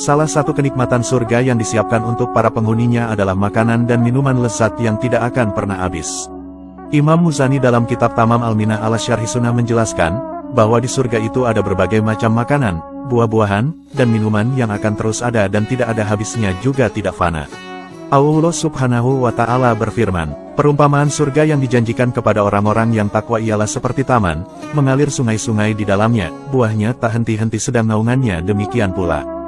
Salah satu kenikmatan surga yang disiapkan untuk para penghuninya adalah makanan dan minuman lezat yang tidak akan pernah habis. Imam Muzani dalam kitab Tamam al-Minah ala Syarhi Sunnah menjelaskan, bahwa di surga itu ada berbagai macam makanan, buah-buahan, dan minuman yang akan terus ada dan tidak ada habisnya juga tidak fana. Allah Subhanahu wa Ta'ala berfirman, perumpamaan surga yang dijanjikan kepada orang-orang yang takwa ialah seperti taman, mengalir sungai-sungai di dalamnya, buahnya tak henti-henti sedang naungannya, demikian pula.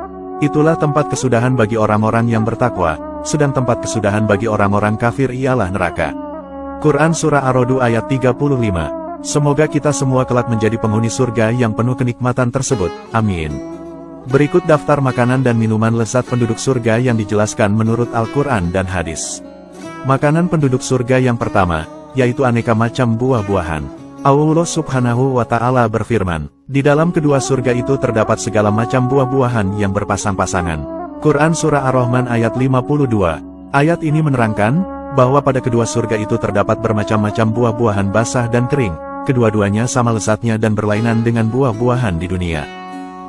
Itulah tempat kesudahan bagi orang-orang yang bertakwa, sedang tempat kesudahan bagi orang-orang kafir ialah neraka. Quran Surah Ar-Ra'd ayat 35. Semoga kita semua kelak menjadi penghuni surga yang penuh kenikmatan tersebut, amin. Berikut daftar makanan dan minuman lezat penduduk surga yang dijelaskan menurut Al-Quran dan hadis. Makanan penduduk surga yang pertama, yaitu aneka macam buah-buahan. Allah Subhanahu wa Ta'ala berfirman, di dalam kedua surga itu terdapat segala macam buah-buahan yang berpasang-pasangan. Quran Surah Ar-Rahman ayat 52. Ayat ini menerangkan, bahwa pada kedua surga itu terdapat bermacam-macam buah-buahan basah dan kering, kedua-duanya sama lezatnya dan berlainan dengan buah-buahan di dunia.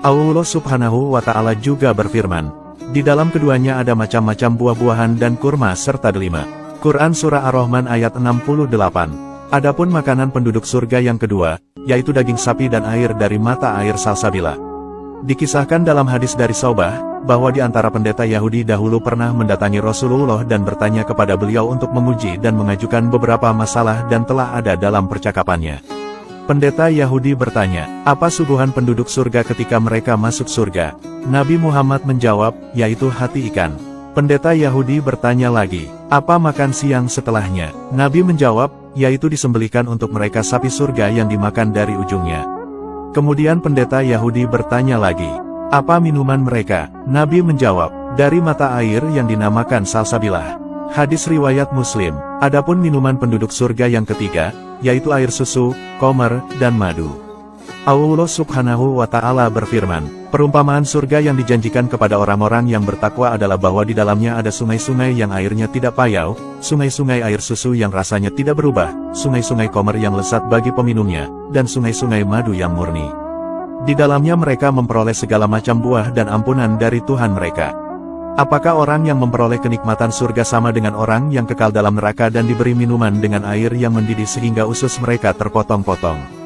Allah Subhanahu wa Ta'ala juga berfirman, di dalam keduanya ada macam-macam buah-buahan dan kurma serta delima. Quran Surah Ar-Rahman ayat 68. Adapun makanan penduduk surga yang kedua, yaitu daging sapi dan air dari mata air salsabila. Dikisahkan dalam hadis dari Saubah, bahwa di antara pendeta Yahudi dahulu pernah mendatangi Rasulullah dan bertanya kepada beliau untuk menguji dan mengajukan beberapa masalah dan telah ada dalam percakapannya. Pendeta Yahudi bertanya, apa suguhan penduduk surga ketika mereka masuk surga? Nabi Muhammad menjawab, yaitu hati ikan. Pendeta Yahudi bertanya lagi, apa makan siang setelahnya? Nabi menjawab, yaitu disembelihkan untuk mereka sapi surga yang dimakan dari ujungnya. Kemudian pendeta Yahudi bertanya lagi, apa minuman mereka? Nabi menjawab, dari mata air yang dinamakan salsabilah. Hadis riwayat Muslim. Adapun minuman penduduk surga yang ketiga, yaitu air susu, komer, dan madu. Allah Subhanahu wa Ta'ala berfirman, perumpamaan surga yang dijanjikan kepada orang-orang yang bertakwa adalah bahwa di dalamnya ada sungai-sungai yang airnya tidak payau, sungai-sungai air susu yang rasanya tidak berubah, sungai-sungai komer yang lezat bagi peminumnya, dan sungai-sungai madu yang murni. Di dalamnya mereka memperoleh segala macam buah dan ampunan dari Tuhan mereka. Apakah orang yang memperoleh kenikmatan surga sama dengan orang yang kekal dalam neraka dan diberi minuman dengan air yang mendidih sehingga usus mereka terpotong-potong?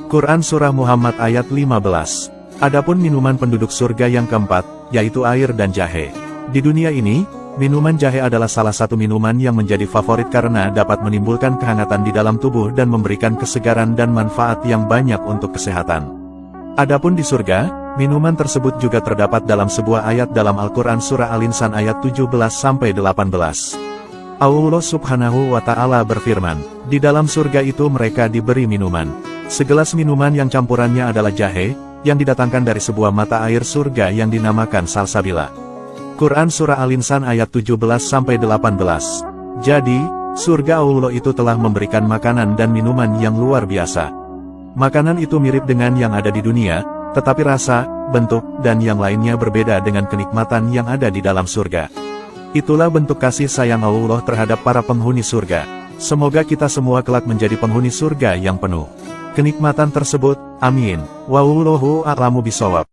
Quran Surah Muhammad ayat 15. Adapun minuman penduduk surga yang keempat, yaitu air dan jahe. Di dunia ini, minuman jahe adalah salah satu minuman yang menjadi favorit karena dapat menimbulkan kehangatan di dalam tubuh dan memberikan kesegaran dan manfaat yang banyak untuk kesehatan. Adapun di surga, minuman tersebut juga terdapat dalam sebuah ayat dalam Al-Quran Surah Al-Insan ayat 17-18. Allah Subhanahu wa Ta'ala berfirman, di dalam surga itu mereka diberi minuman. Segelas minuman yang campurannya adalah jahe, yang didatangkan dari sebuah mata air surga yang dinamakan salsabila. Quran Surah Al-Insan ayat 17-18. Jadi, surga Allah itu telah memberikan makanan dan minuman yang luar biasa. Makanan itu mirip dengan yang ada di dunia, tetapi rasa, bentuk, dan yang lainnya berbeda dengan kenikmatan yang ada di dalam surga. Itulah bentuk kasih sayang Allah terhadap para penghuni surga. Semoga kita semua kelak menjadi penghuni surga yang penuh kenikmatan tersebut, amin. Wallahu a'lamu bishawab.